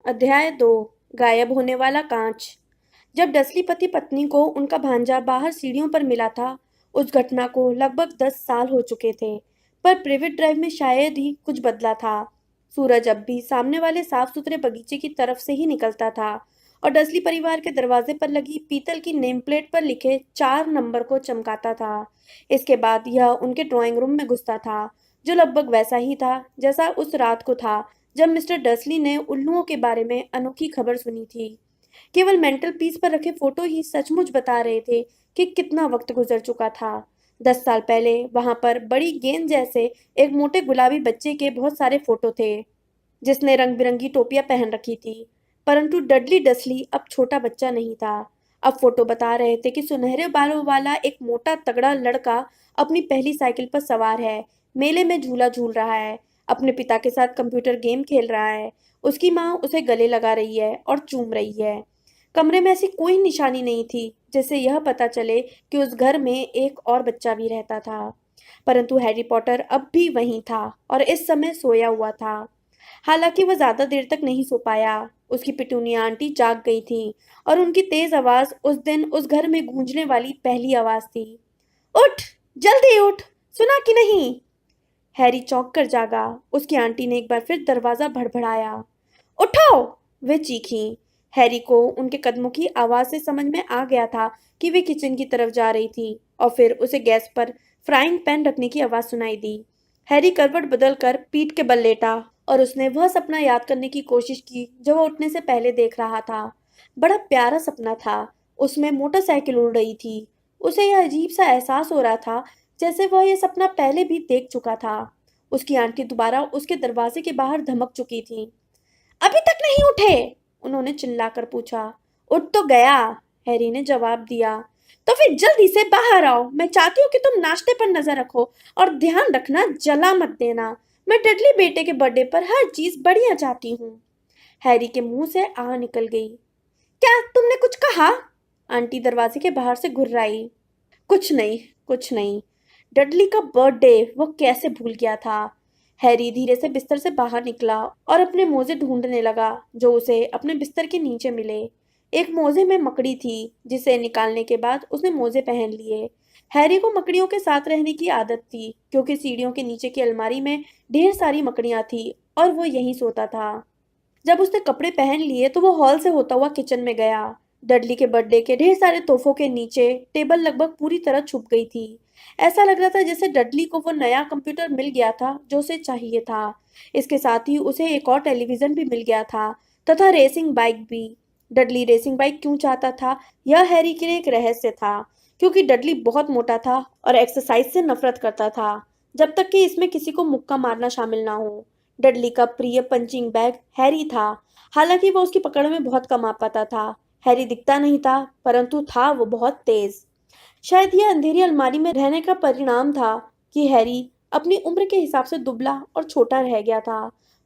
अध्याय 2। गायब होने वाला कांच। जब डसली पति पत्नी को उनका भांजा बाहर सीढ़ियों पर मिला था, उस घटना को लगभग 10 साल हो चुके थे। पर प्राइवेट ड्राइव में शायद ही कुछ बदला था। सूरज अब भी सामने वाले साफ सुथरे बगीचे की तरफ से ही निकलता था और डसली परिवार के दरवाजे पर लगी पीतल की नेम प्लेट पर लिखे 4 नंबर को चमकाता था। इसके बाद यह उनके ड्राइंग रूम में घुसता था, जो लगभग वैसा ही था जैसा उस रात को था जब मिस्टर डसली ने उल्लुओं के बारे में अनोखी खबर सुनी थी। केवल मेंटल पीस पर रखे फोटो ही सचमुच बता रहे थे कि कितना वक्त गुजर चुका था। 10 साल पहले वहां पर बड़ी गेंद जैसे एक मोटे गुलाबी बच्चे के बहुत सारे फोटो थे, जिसने रंग बिरंगी टोपियां पहन रखी थी। परंतु डडली डसली अब छोटा बच्चा नहीं था। अब फोटो बता रहे थे कि सुनहरे बालों वाला एक मोटा तगड़ा लड़का अपनी पहली साइकिल पर सवार है, मेले में झूला झूल रहा है, अपने पिता के साथ कंप्यूटर गेम खेल रहा है। उसकी माँ उसे गले लगा रही है और चूम रही है। कमरे में ऐसी कोई निशानी नहीं थी जिससे यह पता चले कि उस घर में एक और बच्चा भी रहता था। परंतु हैरी पॉटर अब भी वहीं था और इस समय सोया हुआ था। हालांकि वह ज्यादा देर तक नहीं सो पाया। उसकी पिटूनिया आंटी जाग गई थी और उनकी तेज आवाज उस दिन उस घर में गूंजने वाली पहली आवाज थी। उठ, जल्दी उठ, सुना कि नहीं? हैरी चौंक कर जागा। उसकी आंटी ने एक बार फिर दरवाजा भड़बड़ाया। उठो! वे चीखी। हैरी को उनके कदमों की आवाज से समझ में आ गया था कि वे किचन की तरफ जा रही थी और फिर उसे गैस पर फ्राइंग पैन रखने की आवाज सुनाई दी। हैरी करवट बदल कर पीठ के बल लेटा और उसने वह सपना याद करने की कोशिश की जो वह उठने से पहले देख रहा था। बड़ा प्यारा सपना था। उसमें मोटरसाइकिल उड़ रही थी। उसे यह अजीब सा एहसास हो रहा था जैसे वह यह सपना पहले भी देख चुका था। उसकी आंटी दोबारा उसके दरवाजे के बाहर धमक चुकी थी। अभी तक नहीं उठे? उन्होंने चिल्लाकर पूछा। उठ तो गया, हैरी ने जवाब दिया। तो फिर जल्दी से बाहर आओ। मैं चाहती हूँ कि तुम नाश्ते पर नजर रखो और ध्यान रखना जला मत देना। मैं डडली बेटे के बर्थडे पर हर चीज बढ़िया चाहती हूँ। हैरी के मुंह से आह निकल गई। क्या तुमने कुछ कहा? आंटी दरवाजे के बाहर से घुर्राई। कुछ नहीं, कुछ नहीं। डडली का बर्थडे वो कैसे भूल गया था? हैरी धीरे से बिस्तर से बाहर निकला और अपने मोजे ढूंढने लगा जो उसे अपने बिस्तर के नीचे मिले। एक मोजे में मकड़ी थी जिसे निकालने के बाद उसने मोजे पहन लिए। हैरी को मकड़ियों के साथ रहने की आदत थी क्योंकि सीढ़ियों के नीचे की अलमारी में ढेर सारी मकड़ियां थी और वो यहीं सोता था। जब उसने कपड़े पहन लिए तो वो हॉल से होता हुआ किचन में गया। डडली के बर्थडे के ढेर सारे तोहफों के नीचे टेबल लगभग पूरी तरह छुप गई थी। ऐसा लग रहा था जैसे डडली को वो नया कंप्यूटर मिल गया था जो उसे चाहिए था। इसके साथ ही उसे एक और टेलीविजन भी मिल गया था तथा रेसिंग बाइक भी। डडली रेसिंग बाइक क्यों चाहता था, यह हैरी के लिए एक रहस्य था, क्योंकि डडली बहुत मोटा था और एक्सरसाइज से नफरत करता था, जब तक कि इसमें किसी को मुक्का मारना शामिल ना हो। डडली का प्रिय पंचिंग बैग हैरी था। हालांकि वह उसकी पकड़ में बहुत कम आ पाता था। हैरी दिखता नहीं था, परंतु था वो बहुत तेज। शायद यह अंधेरी अलमारी में रहने का परिणाम था कि हैरी अपनी उम्र के हिसाब से दुबला और छोटा रह गया था।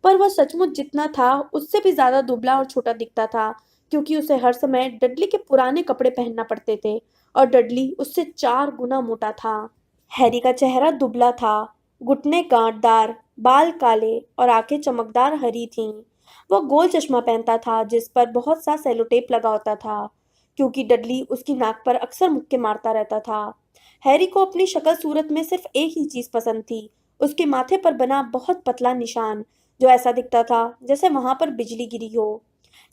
पर वह सचमुच जितना था उससे भी ज्यादा दुबला और छोटा दिखता था, क्योंकि उसे हर समय डडली के पुराने कपड़े पहनना पड़ते थे और डडली उससे 4 गुना मोटा था। हैरी का चेहरा दुबला था, घुटने गांठदार, बाल काले और आंखें चमकदार हरी थीं। वह गोल चश्मा पहनता था जिस पर बहुत सा सेलोटेप लगा होता था, क्योंकि डडली उसकी नाक पर अक्सर मुक्के मारता रहता था। हैरी को अपनी शक्ल सूरत में सिर्फ एक ही चीज पसंद थी, उसके माथे पर बना बहुत पतला निशान, जो ऐसा दिखता था जैसे वहां पर बिजली गिरी हो।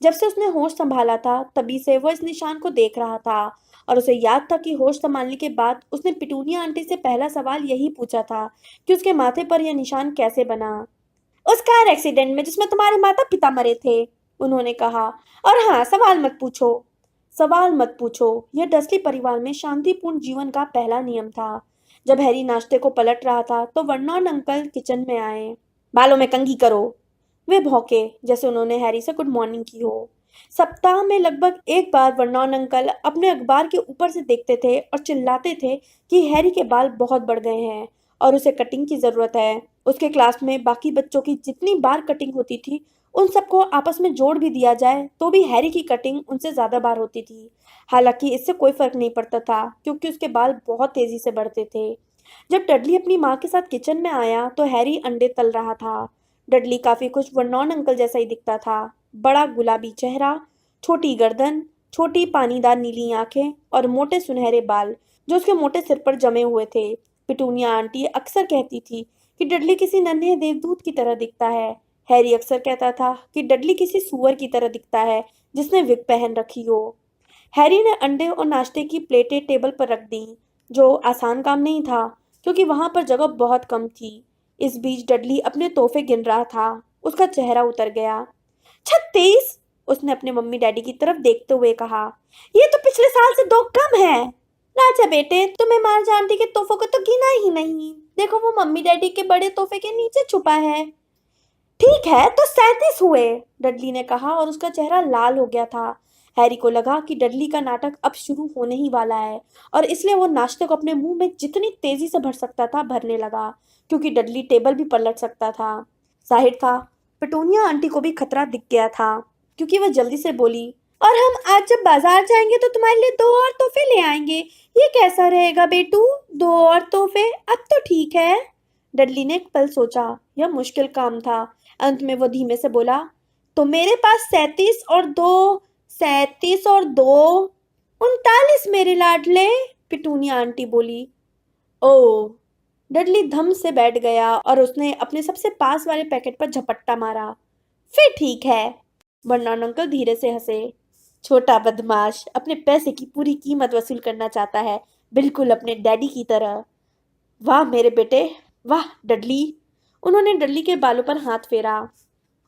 जब से उसने होश संभाला था तभी से वह इस निशान को देख रहा था और उसे याद था कि होश संभालने के बाद उसने पिटूनिया आंटी से पहला सवाल यही पूछा था कि उसके माथे पर यह निशान कैसे बना। उस कार एक्सीडेंट में जिसमें तुम्हारे माता पिता मरे थे, उन्होंने कहा। और हाँ, सवाल मत पूछो। सवाल मत पूछो, यह डसली परिवार में शांतिपूर्ण जीवन का पहला नियम था। जब हैरी नाश्ते को पलट रहा था तो वर्नॉन अंकल किचन में आए। बालों में कंघी करो, वे भौंके जैसे उन्होंने हैरी से गुड मॉर्निंग की हो। सप्ताह में लगभग एक बार वर्नॉन अंकल अपने अखबार के ऊपर से देखते थे और चिल्लाते थे कि हैरी के बाल बहुत बढ़ गए हैं और उसे कटिंग की जरूरत है। उसके क्लास में बाकी बच्चों की जितनी बार कटिंग होती थी, उन सबको आपस में जोड़ भी दिया जाए तो भी हैरी की कटिंग उनसे ज्यादा बार होती थी। हालांकि इससे कोई फर्क नहीं पड़ता था क्योंकि उसके बाल बहुत तेजी से बढ़ते थे। जब डडली अपनी माँ के साथ किचन में आया तो हैरी अंडे तल रहा था। डडली काफी कुछ वर्नॉन अंकल जैसा ही दिखता था। बड़ा गुलाबी चेहरा, छोटी गर्दन, छोटी पानीदार नीली आंखें और मोटे सुनहरे बाल जो उसके मोटे सिर पर जमे हुए थे। पिटूनिया आंटी अक्सर कहती थी कि डडली किसी नन्हे देवदूत की तरह दिखता है। हैरी अक्सर कहता था कि डडली किसी सूअर की तरह दिखता है जिसने विग पहन रखी हो। हैरी ने अंडे और नाश्ते की प्लेटें टेबल पर रख दी, जो आसान काम नहीं था क्योंकि वहां पर जगह बहुत कम थी। इस बीच डडली अपने तोहफे गिन रहा था। उसका चेहरा उतर गया। 36। उसने अपने मम्मी डैडी की तरफ देखते हुए कहा। ये तो पिछले साल से 2 कम है। राजा बेटे, तुम्हें मार्ज आंटी के तोहफों को तो गिना ही नहीं। देखो, वो मम्मी डैडी के बड़े तोहफे के नीचे छुपा है। ठीक है, तो 37 हुए, डडली ने कहा और उसका चेहरा लाल हो गया था। हैरी को लगा कि डडली का नाटक अब शुरू होने ही वाला है और इसलिए वो नाश्ते को अपने मुंह में जितनी तेजी से भर सकता था भरने लगा, क्योंकि डडली टेबल भी पलट सकता था। जाहिर था पेटूनिया आंटी को भी खतरा दिख गया था, क्योंकि वह जल्दी से बोली, और हम आज जब बाजार जाएंगे तो तुम्हारे लिए 2 और तोहफे ले आएंगे। ये कैसा रहेगा बेटू? 2 और तोहफे? अब तो ठीक है। डडली ने एक पल सोचा। यह मुश्किल काम था। अंत में वो धीमे से बोला, तो मेरे पास 37 और 2 39 मेरे लाडले, पिटूनिया आंटी बोली। ओ, डडली धम से बैठ गया और उसने अपने सबसे पास वाले पैकेट पर झपट्टा मारा। फिर ठीक है। बर्नॉन अंकल धीरे से हंसे। छोटा बदमाश अपने पैसे की पूरी कीमत वसूल करना चाहता है, बिल्कुल अपने डैडी की तरह। वाह मेरे बेटे, वाह डडली। उन्होंने डडली के बालों पर हाथ फेरा।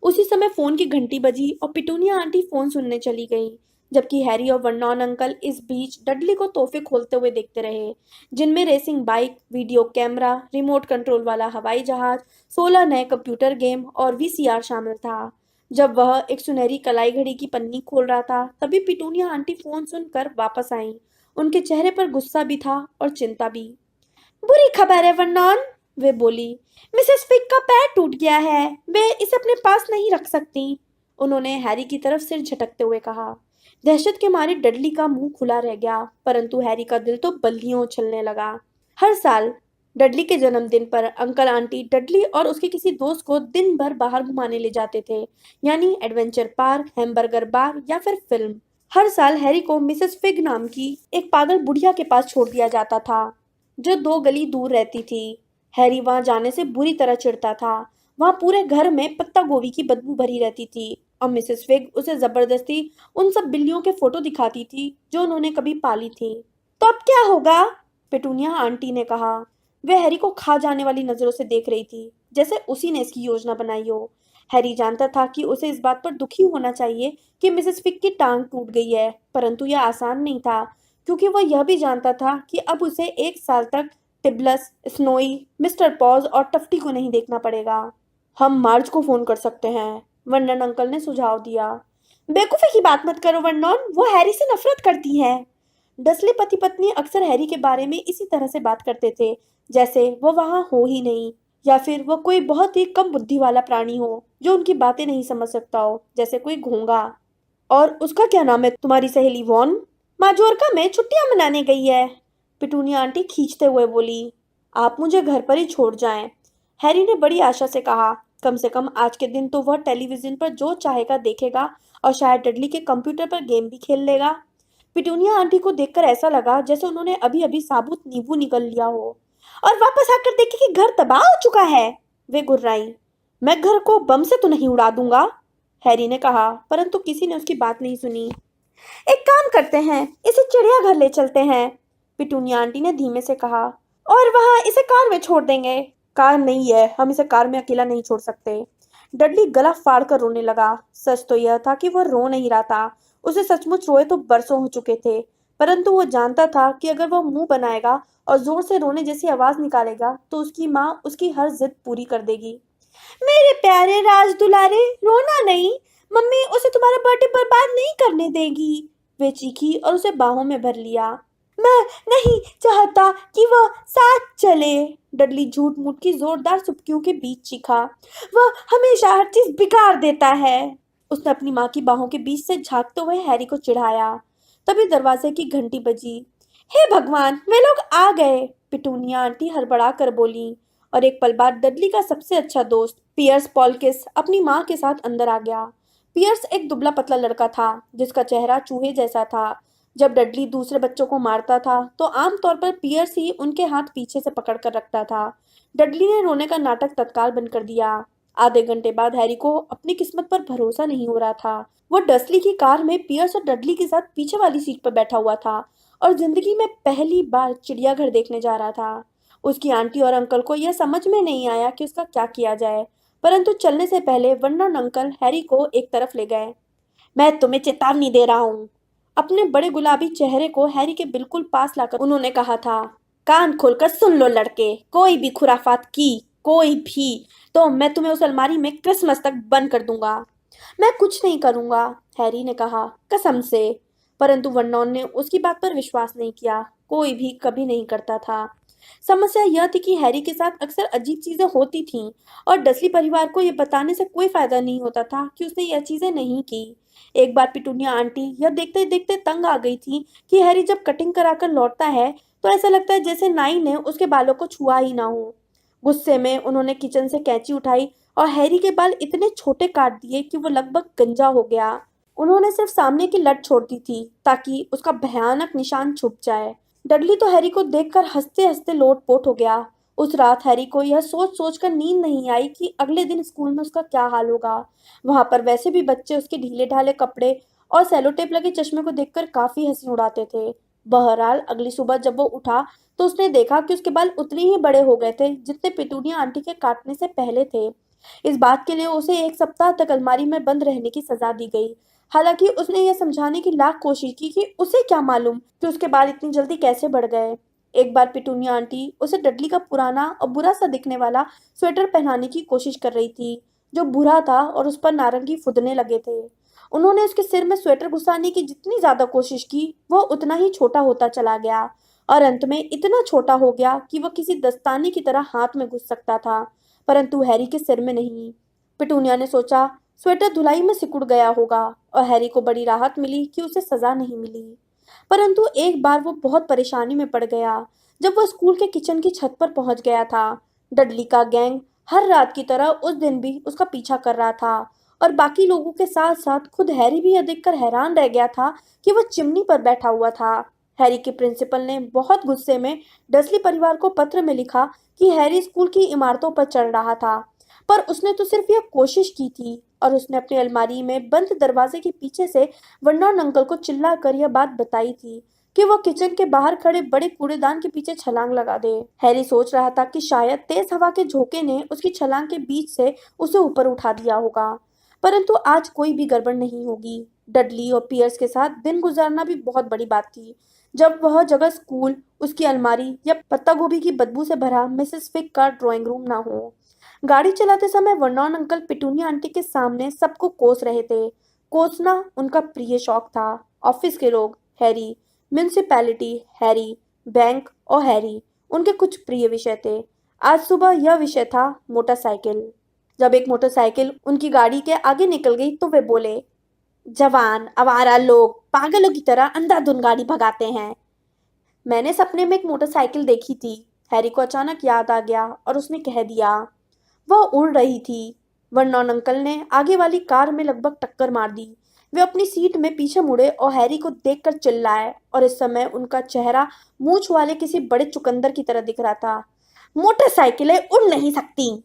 उसी समय फोन की घंटी बजी और पिटूनिया आंटी फोन सुनने चली गई, जबकि हैरी और वर्नॉन अंकल इस बीच डडली को तोहफे खोलते हुए देखते रहे, जिनमें racing bike, video camera, remote control वाला हवाई जहाज, 16 नए कंप्यूटर गेम और वीसीआर शामिल था। जब वह एक सुनहरी कलाई घड़ी की पन्नी खोल रहा था, तभी पिटूनिया आंटी फोन सुनकर वापस आई। उनके चेहरे पर गुस्सा भी था और चिंता भी। बुरी खबर है वर्नॉन, वे बोली। मिसेस फिग का पैर टूट गया है। वे इसे अपने पास नहीं रख सकती। उन्होंने हैरी की तरफ सिर झटकते हुए कहा। दहशत के मारे डडली का मुंह खुला रह गया, परंतु हैरी का दिल तो बल्लियों उछलने लगा। हर साल डडली के जन्मदिन पर अंकल आंटी डडली और उसके किसी दोस्त को दिन भर बाहर घुमाने ले जाते थे, यानी एडवेंचर पार्क, हैमबर्गर बार या फिर फिल्म। हर साल हैरी को मिसेस फिग नाम की एक पागल बुढ़िया के पास छोड़ दिया जाता था, जो 2 गली दूर रहती थी। हैरी वहां जाने से बुरी तरह चिढ़ता था। वहां पूरे घर में पत्ता गोभी की बदबू भरी रहती थी और मिसेस फिग उसे जबरदस्ती उन सब बिल्लियों के फोटो दिखाती थी जो उन्होंने कभी पाली थी। तो अब क्या होगा? पेटूनिया आंटी ने कहा। वह हैरी को खा जाने वाली नजरों से देख रही थी, जैसे उसी ने इसकी योजना बनाई हो। हैरी जानता था कि उसे इस बात पर दुखी होना चाहिए कि मिसेस फिग की टांग टूट गई है, परंतु यह आसान नहीं था, क्योंकि वह यह भी जानता था कि अब उसे 1 साल तक टिबलस, स्नोई, मिस्टर पॉज और टफ्टी को नहीं देखना पड़ेगा। हम मार्ज को फोन कर सकते हैं, वर्नन अंकल ने सुझाव दिया। बेवकूफी की बात मत करो वर्नॉन, वो हैरी से नफरत करती है। डसले पति पत्नी अक्सर हैरी के बारे में इसी तरह से बात करते थे, जैसे वो वहां हो ही नहीं, या फिर वो कोई बहुत ही कम बुद्धि वाला प्राणी हो जो उनकी बातें नहीं समझ सकता हो, जैसे कोई घोंगा। और उसका क्या नाम है, तुम्हारी सहेली वॉन? माजोर्का में छुट्टियां मनाने गई है, पिटूनिया आंटी खींचते हुए बोली। आप मुझे घर पर ही छोड़ जाएं, हैरी ने बड़ी आशा से कहा। कम से कम आज के दिन तो वह टेलीविजन पर जो चाहेगा देखेगा और शायद डडली के कंप्यूटर पर गेम भी खेल लेगा। पिटूनिया आंटी को देखकर ऐसा लगा जैसे उन्होंने अभी अभी साबुत नींबू निगल लिया हो। और वापस आकर देखे कि घर तबाह हो चुका है, वे गुर्राई। मैं घर को बम से तो नहीं उड़ा दूंगा, हैरी ने कहा, परंतु किसी ने उसकी बात नहीं सुनी। एक काम करते हैं, इसे चिड़ियाघर ले चलते हैं, पिटूनिया आंटी ने धीमे से कहा, और वहां इसे कार में छोड़ देंगे। कार नहीं है, हम इसे कार में अकेला नहीं छोड़ सकते। डडली गला फाड़ कर रोने लगा। सच तो यह था कि वह रो नहीं रहा था, उसे सचमुच रोए तो बरसों हो चुके थे, परंतु वो जानता था कि अगर वह मुंह बनाएगा और जोर से रोने जैसी आवाज निकालेगा तो उसकी माँ उसकी हर जिद पूरी कर देगी। मेरे प्यारे राज दुलारे, रोना नहीं, मम्मी उसे तुम्हारा बर्थडे बर्बाद नहीं करने देगी, वे चीखी और उसे बाहों में भर लिया। मैं नहीं चाहता कि वह साथ चले, डडली झूठ मूठ की जोरदार सुबकियों के बीच चीखा। वह हमेशा हर चीज बिगाड़ देता है। उसने अपनी माँ की बाहों के बीच से झांकते हुए हैरी को चिढ़ाया। तभी दरवाजे की घंटी बजी। हे भगवान, वे लोग आ गए, पिटूनिया आंटी हड़बड़ा कर बोली। और एक पल बाद डडली का सबसे अच्छा दोस्त पियर्स पॉलकिस अपनी माँ के साथ अंदर आ गया। पियर्स एक दुबला पतला लड़का था जिसका चेहरा चूहे जैसा था। जब डडली दूसरे बच्चों को मारता था तो आमतौर पर पियर्स ही उनके हाथ पीछे से पकड़ कर रखता था। डडली ने रोने का नाटक तत्काल बंद कर दिया। आधे घंटे बाद हैरी को अपनी किस्मत पर भरोसा नहीं हो रहा था। वो डसली की कार में पियर्स और डडली के साथ पीछे वाली सीट पर बैठा हुआ था और जिंदगी में पहली बार चिड़ियाघर देखने जा रहा था। उसकी आंटी और अंकल को यह समझ में नहीं आया कि उसका क्या किया जाए, परंतु चलने से पहले वर्नन अंकल हैरी को एक तरफ ले गए। मैं तुम्हें चेतावनी दे रहा हूँ। अपने बड़े गुलाबी चेहरे को हैरी के बिल्कुल पास लाकर उन्होंने कहा था, कान खोलकर सुन लो लड़के, कोई भी खुराफात की, कोई भी, तो मैं तुम्हें उस अलमारी में क्रिसमस तक बंद कर दूंगा। मैं कुछ नहीं करूंगा, हैरी ने कहा, कसम से। परंतु वर्नोन ने उसकी बात पर विश्वास नहीं किया। कोई भी कभी नहीं करता था। समस्या यह थी कि हैरी के साथ अक्सर अजीब चीजें होती थीं और डसली परिवार को यह बताने से कोई फायदा नहीं होता था कि उसने यह चीजें नहीं की। एक बार पिटूनिया आंटी यह देखते देखते तंग आ गई थी कि हैरी जब कटिंग कराकर लौटता है तो ऐसा लगता है जैसे नाई ने उसके बालों को छुआ ही ना हो। गुस्से में उन्होंने किचन से कैंची उठाई और हैरी के बाल इतने छोटे काट दिए कि वो लगभग गंजा हो गया। उन्होंने सिर्फ सामने की लट छोड़ दी थी ताकि उसका भयानक निशान छुप जाए। डडली तो हैरी को देखकर हंसते हंसते लोटपोट हो गया। उस रात हैरी को यह सोच सोच कर नींद नहीं आई कि अगले दिन स्कूल में उसका क्या हाल होगा। वहां पर वैसे भी बच्चे उसके ढीले ढाले कपड़े और सेलोटेप लगे चश्मे को देखकर काफी हंसी उड़ाते थे। बहरहाल अगली सुबह जब वो उठा तो उसने देखा कि उसके बाल उतने ही बड़े हो गए थे जितने पिटूनिया आंटी के काटने से पहले थे। इस बात के लिए उसे एक सप्ताह तक अलमारी में बंद रहने की सजा दी गई। हालांकि उसने यह समझाने की लाख कोशिश की कि उसे क्या मालूम कि उसके बाल इतनी जल्दी कैसे बढ़ गए। एक बार पिटूनिया आंटी उसे डडली का पुराना और बुरा सा दिखने वाला स्वेटर पहनाने की कोशिश कर रही थी, जो बुरा था और उस पर नारंगी फुदने लगे थे। उन्होंने उसके सिर में स्वेटर घुसाने की जितनी ज्यादा कोशिश की, वह उतना ही छोटा होता चला गया और अंत में इतना छोटा हो गया कि वह किसी दस्ताने की तरह हाथ में घुस सकता था, परंतु हैरी के सिर में नहीं। पिटूनिया ने सोचा स्वेटर धुलाई में सिकुड़ गया होगा और हैरी को बड़ी राहत मिली कि उसे सजा नहीं मिली। परंतु एक बार वो बहुत परेशानी में पड़ गया जब वो स्कूल के किचन की छत पर पहुंच गया था। डडली का गैंग हर रात की तरह उस दिन भी उसका पीछा कर रहा था और बाकी लोगों के साथ साथ खुद हैरी भी यह देखकर हैरान रह गया था कि वह चिमनी पर बैठा हुआ था। हैरी के प्रिंसिपल ने बहुत गुस्से में डसली परिवार को पत्र में लिखा कि हैरी स्कूल की इमारतों पर चढ़ रहा था, पर उसने तो सिर्फ यह कोशिश की थी और उसने अपनी अलमारी में बंद दरवाजे के पीछे से वर्नॉन अंकल को चिल्ला कर यह बात बताई थी कि वो किचन के बाहर खड़े बड़े कूड़ेदान के पीछे छलांग लगा दे। हैरी सोच रहा था कि शायद तेज हवा के झोंके ने उसकी छलांग के बीच से उसे ऊपर उठा दिया होगा, परंतु आज कोई भी गड़बड़ नहीं होगी। डडली और पियर्स के साथ दिन गुजारना भी बहुत बड़ी बात थी। जब वह जगह स्कूल, उसकी अलमारी या पत्ता गोभी की बदबू से भरा मिसेस फिक का ड्राइंग रूम ना हो। गाड़ी चलाते समय वर्नॉन अंकल पिटूनिया आंटी के सामने सबको कोस रहे थे। कोसना उनका प्रिय शौक था। ऑफिस के लोग हैरी, म्यूनिसिपैलिटी हैरी, बैंक और हैरी उनके कुछ प्रिय विषय थे। आज सुबह यह विषय था मोटरसाइकिल। जब एक मोटरसाइकिल उनकी गाड़ी के आगे निकल गई तो वे बोले, जवान आवारा लोग पागलों की तरह अंधाधुंध गाड़ी भगाते हैं। मैंने सपने में एक मोटरसाइकिल देखी थी। हैरी को अचानक याद आ गया और उसने कह दिया। वह उड़ रही थी। वर्नॉन अंकल ने आगे वाली कार में लगभग टक्कर मार दी। वे अपनी सीट में पीछे मुड़े और हैरी को देखकर चिल्लाए और इस समय उनका चेहरा मूंछ वाले किसी बड़े चुकंदर की तरह दिख रहा था। मोटरसाइकिलें उड़ नहीं सकती।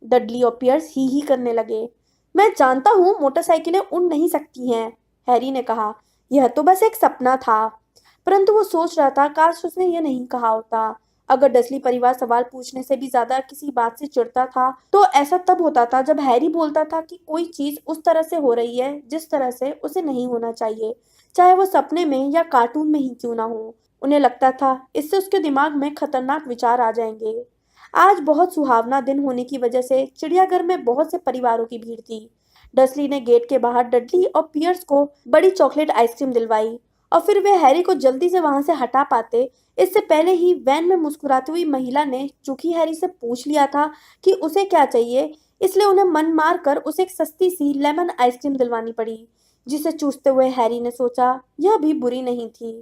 डडली और पियर्स ही करने लगे। मैं जानता हूँ मोटरसाइकिलें उड़ नहीं सकती हैं, हैरी ने कहा। यह तो बस एक सपना था। परंतु वो सोच रहा था काश उसने यह नहीं कहा होता। अगर डसली परिवार सवाल पूछने से भी ज्यादा किसी बात से चिढ़ता था तो ऐसा तब होता था जब हैरी बोलता था कि कोई चीज उस तरह से हो रही है जिस तरह से उसे नहीं होना चाहिए, चाहे वो सपने में या कार्टून में ही क्यों ना हो। उन्हें लगता था इससे उसके दिमाग में खतरनाक विचार आ जाएंगे। आज बहुत सुहावना दिन होने की वजह से चिड़ियाघर में बहुत से परिवारों की भीड़ थी। डसली ने गेट के बाहर डडली और पियर्स को बड़ी चॉकलेट आइसक्रीम दिलवाई और फिर वे हैरी को जल्दी से वहां से हटा पाते इससे पहले ही वैन में मुस्कुराती हुई महिला ने चूंकि हैरी से पूछ लिया था कि उसे क्या चाहिए, इसलिए उन्हें मन मार कर उसे एक सस्ती सी लेमन आइसक्रीम दिलवानी पड़ी, जिसे चूसते हुए हैरी ने सोचा यह भी बुरी नहीं थी।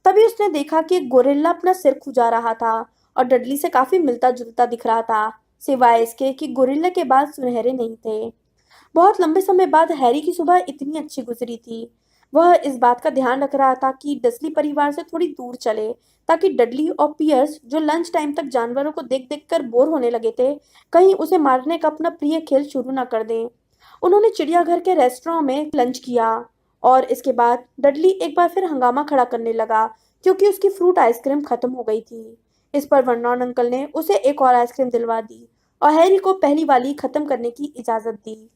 तभी उसने देखा कि एक गोरिल्ला अपना सिर खुजा रहा था और डडली से काफी मिलता जुलता दिख रहा था, सिवाय इसके कि गोरिल्ला के बाल सुनहरे नहीं थे। बहुत लंबे समय बाद हैरी की सुबह इतनी अच्छी गुजरी थी। वह इस बात का ध्यान रख रहा था कि डसली परिवार से थोड़ी दूर चले, ताकि डडली और पियर्स, जो लंच टाइम तक जानवरों को देख देख कर बोर होने लगे थे, कहीं उसे मारने का अपना प्रिय खेल शुरू न कर दें। उन्होंने चिड़ियाघर के रेस्टोरेंट में लंच किया और इसके बाद डडली एक बार फिर हंगामा खड़ा करने लगा, क्योंकि उसकी फ्रूट आइसक्रीम खत्म हो गई थी। इस पर वर्नॉन अंकल ने उसे एक और आइसक्रीम दिलवा दी और हैरी को पहली वाली खत्म करने की इजाजत दी।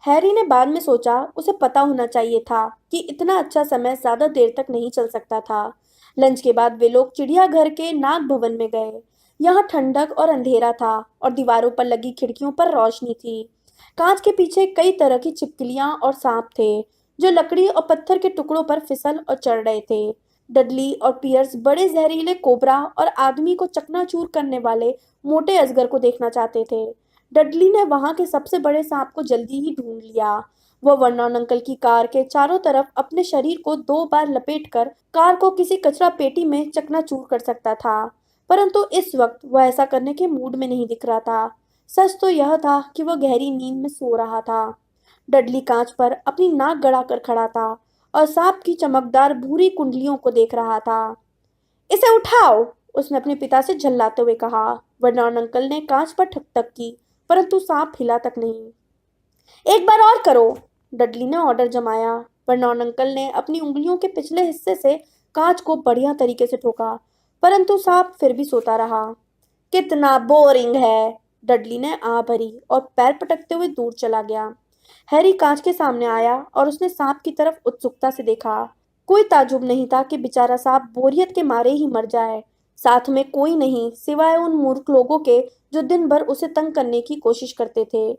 हैरी ने बाद में सोचा, उसे पता होना चाहिए था कि इतना अच्छा समय ज्यादा देर तक नहीं चल सकता था। लंच के बाद वे लोग चिड़ियाघर के नाग भवन में गए। यहाँ ठंडक और अंधेरा था और दीवारों पर लगी खिड़कियों पर रोशनी थी। कांच के पीछे कई तरह की छिपकलियां और सांप थे, जो लकड़ी और पत्थर के टुकड़ों पर फिसल और चढ़ रहे थे। डडली और पियर्स बड़े जहरीले कोबरा और आदमी को चकनाचूर करने वाले मोटे अजगर को देखना चाहते थे। डडली ने वहां के सबसे बड़े सांप को जल्दी ही ढूंढ लिया। वह वर्नॉन अंकल की कार के चारों तरफ अपने शरीर को 2 बार लपेटकर कार को किसी कचरा पेटी में चकनाचूर कर सकता था, परंतु इस वक्त वह ऐसा करने के मूड में नहीं दिख रहा था। सच तो यह था कि वह गहरी नींद में सो रहा था। डडली कांच पर अपनी नाक गड़ाकर खड़ा था और सांप की चमकदार भूरी कुंडलियों को देख रहा था। इसे उठाओ, उसने अपने पिता से झल्लाते हुए कहा। वर्नॉन अंकल ने कांच पर ठक-ठक की, परंतु सांप हिला तक नहीं। एक बार और करो, डडली ने ऑर्डर जमाया। वर्नॉन अंकल ने अपनी उंगलियों के पिछले हिस्से से कांच को बढ़िया तरीके से ठोका, परंतु सांप फिर भी सोता रहा। कितना बोरिंग है, डडली ने आ भरी और पैर पटकते हुए दूर चला गया। हैरी कांच के सामने आया और उसने सांप की तरफ उत्सुकता से देखा। कोई ताज्जुब नहीं था कि बेचारा सांप बोरियत के मारे ही मर जाए। साथ में कोई नहीं सिवाय उन मूर्ख लोगों के जो दिन भर उसे तंग करने की कोशिश करते थे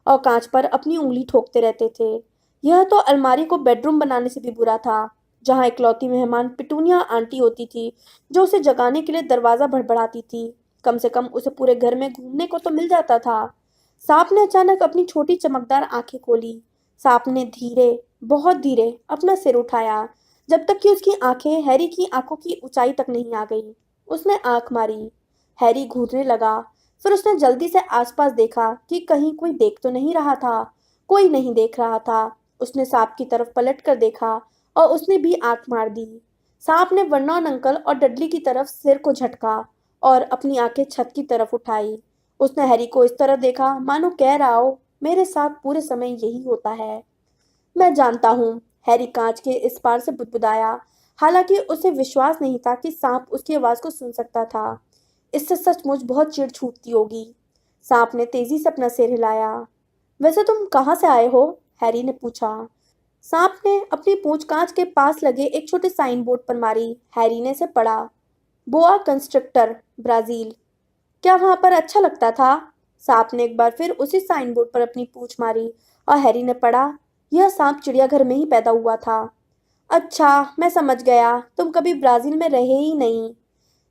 और कांच पर अपनी उंगली ठोकते रहते थे। यह तो अलमारी को बेडरूम बनाने से भी बुरा था, जहां इकलौती मेहमान पिटूनिया आंटी होती थी, जो उसे जगाने के लिए दरवाजा भड़बड़ाती थी। कम से कम उसे पूरे घर में घूमने को तो मिल जाता था। सांप ने अचानक अपनी छोटी चमकदार आंखें खोली। सांप ने धीरे, बहुत धीरे अपना सिर उठाया, जब तक कि उसकी आंखें हैरी की आंखों की ऊंचाई तक नहीं आ गई। उसने आंख मारी। हैरी घूरने लगा। फिर उसने जल्दी से आसपास देखा कि कहीं कोई देख तो नहीं रहा था। कोई नहीं देख रहा था। उसने सांप की तरफ पलट कर देखा और उसने भी आंख मार दी। सांप ने वर्नॉन अंकल और डडली की तरफ सिर को झटका और अपनी आंखें छत की तरफ उठाई। उसने हैरी को इस तरह देखा मानो कह रहा हो, मेरे साथ पूरे समय यही होता है। मैं जानता हूँ, हैरी कांच के इस पार से बुदबुदाया। हालांकि उसे विश्वास नहीं था कि सांप उसकी आवाज को सुन सकता था। इससे सचमुच बहुत चिढ़ छूटती होगी। सांप ने तेजी से अपना सिर हिलाया। वैसे तुम कहाँ से आए हो? हैरी ने पूछा। सांप ने अपनी पूंछ कांच के पास लगे एक छोटे साइन बोर्ड पर मारी। हैरी ने इसे पढ़ा। बोआ कंस्ट्रक्टर, ब्राजील। क्या वहां पर अच्छा लगता था? सांप ने एक बार फिर उसी साइन बोर्ड पर अपनी पूंछ मारी और हैरी ने पढ़ा, यह सांप चिड़ियाघर में ही पैदा हुआ था। अच्छा, मैं समझ गया, तुम कभी ब्राजील में रहे ही नहीं।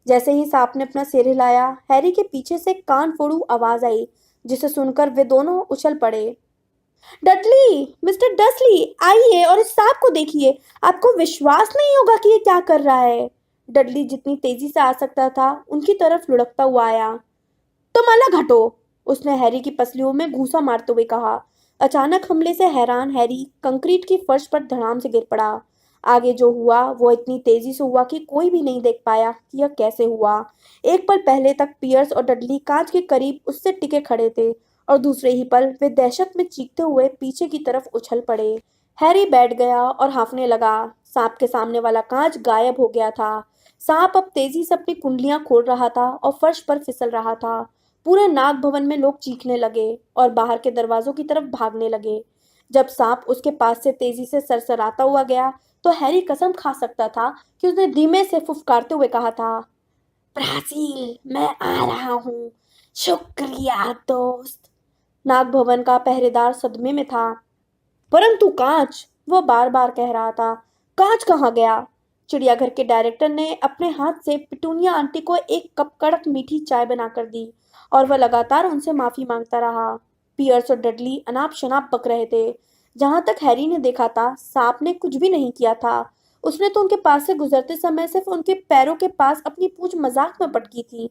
जैसे ही सांप ने अपना सिर हिलाया, हैरी के पीछे से कान फोड़ू आवाज आई, जिसे सुनकर वे दोनों उछल पड़े। डडली, मिस्टर डसली, आइए और इस सांप को देखिए। आपको विश्वास नहीं होगा कि ये क्या कर रहा है। डडली जितनी तेजी से आ सकता था, उनकी तरफ लुढ़कता हुआ आया। तुम अलग हटो, उसने हैरी की पसलियों में घूंसा मारते हुए कहा। अचानक हमले से हैरान हैरी कंक्रीट की फर्श पर धड़ाम से गिर पड़ा। आगे जो हुआ वो इतनी तेजी से हुआ कि कोई भी नहीं देख पाया कि यह कैसे हुआ। एक पल पहले तक पियर्स और डडली कांच के करीब उससे टिके खड़े थे और दूसरे ही पल वे दहशत में चीखते हुए पीछे की तरफ उछल पड़े। हैरी बैठ गया और हांफने लगा। सांप के सामने वाला कांच गायब हो गया था। सांप अब तेजी से अपनी कुंडलियां खोल रहा था और फर्श पर फिसल रहा था। पूरे नाग भवन में लोग चीखने लगे और बाहर के दरवाजों की तरफ भागने लगे। जब सांप उसके पास से तेजी से सरसराता हुआ गया, तो हैरी कसम खा सकता था कि उसने धीमे से फुफकारते हुए कहा था, ब्राजील, मैं आ रहा हूँ। शुक्रिया दोस्त। नाग भवन का पहरेदार सदमे में था। परंतु कांच, वह बार बार कह रहा था, कांच कहाँ गया? चिड़ियाघर के डायरेक्टर ने अपने हाथ से पिटूनिया आंटी को एक कप कड़क मीठी चाय बनाकर दी और वह लगातार उनसे माफी मांगता रहा। पियर्स और डडली अनाप शनाप बक रहे थे। जहां तक हैरी ने देखा था, सांप ने कुछ भी नहीं किया था। उसने तो उनके पास से गुजरते समय सिर्फ उनके पैरों के पास अपनी पूंछ मजाक में पटकी थी।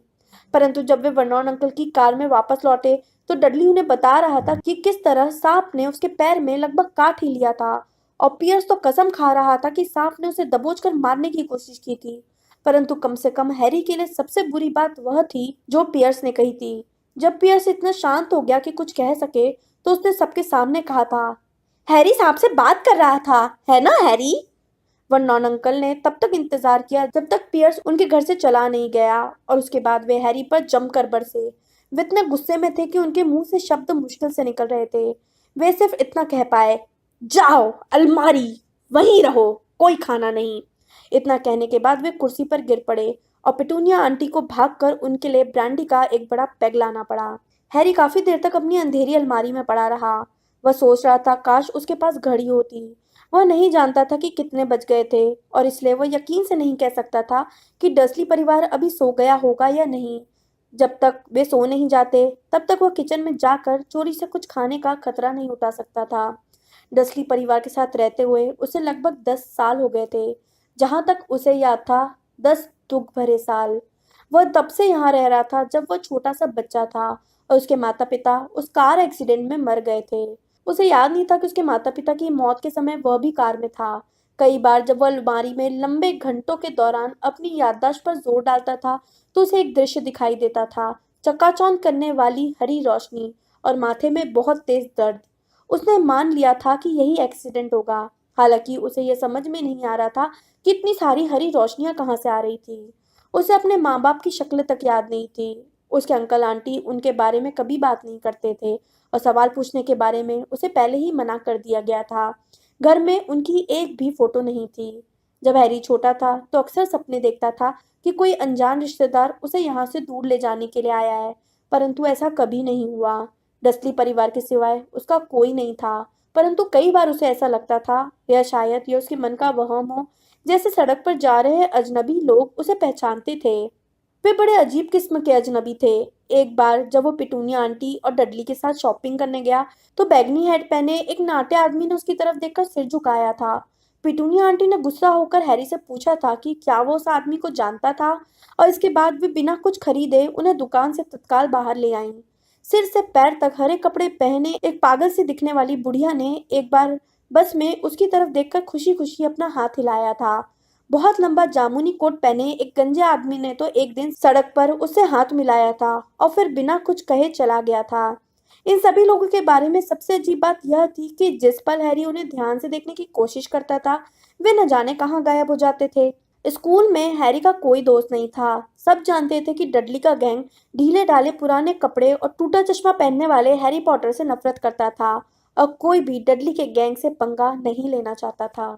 परंतु जब वे वर्नॉन अंकल की कार में वापस लौटे, तो डडली उन्हें बता रहा था कि किस तरह सांप ने उसके पैर में लगभग काट ही लिया था, और पियर्स तो कसम खा रहा था कि सांप ने उसे दबोचकर मारने की कोशिश की थी। परंतु कम से कम हैरी के लिए सबसे बुरी बात वह थी जो पियर्स ने कही थी। जब पियर्स इतना शांत हो गया कि कुछ कह सके, तो उसने सबके सामने कहा था, हैरी सांप से बात कर रहा था, है ना हैरी? वर्नॉन अंकल ने तब तक इंतजार किया जब तक पियर्स उनके घर से चला नहीं गया, और उसके बाद वे हैरी पर जमकर बरसे। वे इतने गुस्से में थे कि उनके मुंह से शब्द मुश्किल से निकल रहे थे। वे सिर्फ इतना कह पाए, जाओ अलमारी, वहीं रहो, कोई खाना नहीं। इतना कहने के बाद वे कुर्सी पर गिर पड़े, और पिटूनिया आंटी को भागकर उनके लिए ब्रांडी का एक बड़ा पैग लाना पड़ा। हैरी काफी देर तक अपनी अंधेरी अलमारी में पड़ा रहा। वह सोच रहा था काश उसके पास घड़ी होती। वह नहीं जानता था कि कितने बज गए थे, और इसलिए वह यकीन से नहीं कह सकता था कि डर्सली परिवार अभी सो गया होगा या नहीं। जब तक वे सो नहीं जाते, तब तक वह किचन में जाकर चोरी से कुछ खाने का खतरा नहीं उठा सकता था। डर्सली परिवार के साथ रहते हुए उसे लगभग 10 साल हो गए थे। जहां तक उसे याद था, 10 दुख भरे साल। वह तब से यहाँ रह रहा था जब वह छोटा सा बच्चा था, और उसके माता पिता उस कार एक्सीडेंट में मर गए थे। उसे याद नहीं था कि उसके माता पिता की मौत के समय वह भी कार में था। कई बार जब वह अलमारी में लंबे घंटों के दौरान अपनी याददाश्त पर जोर डालता था, तो उसे एक दृश्य दिखाई देता था, चकाचौंध करने वाली हरी रोशनी और माथे में बहुत तेज दर्द। उसने मान लिया था कि यही एक्सीडेंट होगा, हालांकि उसे यह समझ में नहीं आ रहा था कि इतनी सारी हरी रोशनियां कहाँ से आ रही थी। उसे अपने माँ बाप की शक्ल तक याद नहीं थी। उसके अंकल आंटी उनके बारे में कभी बात नहीं करते थे, और सवाल पूछने के बारे में उसे पहले ही मना कर दिया गया था। घर में उनकी एक भी फोटो नहीं थी। जब हैरी छोटा था तो अक्सर सपने देखता था कि कोई अनजान रिश्तेदार उसे यहाँ से दूर ले जाने के लिए आया है, परंतु ऐसा कभी नहीं हुआ। डस्ली परिवार के सिवाय उसका कोई नहीं था, परंतु कई बार उसे ऐसा लगता था या शायद ये उसके मन का वहम हो, जैसे सड़क पर जा रहे अजनबी लोग उसे पहचानते थे। वे बड़े अजीब किस्म के अजनबी थे। एक बार जब वो पिटूनिया आंटी और डडली के साथ शॉपिंग करने गया, तो बैगनी हैट पहने एक नाटे आदमी ने उसकी तरफ देखकर सिर झुकाया था। पिटूनिया आंटी ने गुस्सा होकर हैरी से पूछा था कि क्या वो उस आदमी को जानता था, और इसके बाद वे बिना कुछ खरीदे उन्हें दुकान से तत्काल बाहर ले आईं। सिर से पैर तक हरे कपड़े पहने एक पागल सी दिखने वाली बुढ़िया ने एक बार बस में उसकी तरफ देखकर खुशी खुशी अपना हाथ हिलाया था। बहुत लंबा जामुनी कोट पहने एक गंजे आदमी ने तो एक दिन सड़क पर उससे हाथ मिलाया था, और फिर बिना कुछ कहे चला गया था। इन सभी लोगों के बारे में सबसे अजीब बात यह थी कि जिस पल हैरी उन्हें ध्यान से देखने की कोशिश करता था, वे न जाने कहाँ गायब हो जाते थे। स्कूल में हैरी का कोई दोस्त नहीं था। सब जानते थे कि डडली का गैंग ढीले ढाले पुराने कपड़े और टूटा चश्मा पहनने वाले हैरी पॉटर से नफरत करता था, और कोई भी डडली के गैंग से पंगा नहीं लेना चाहता था।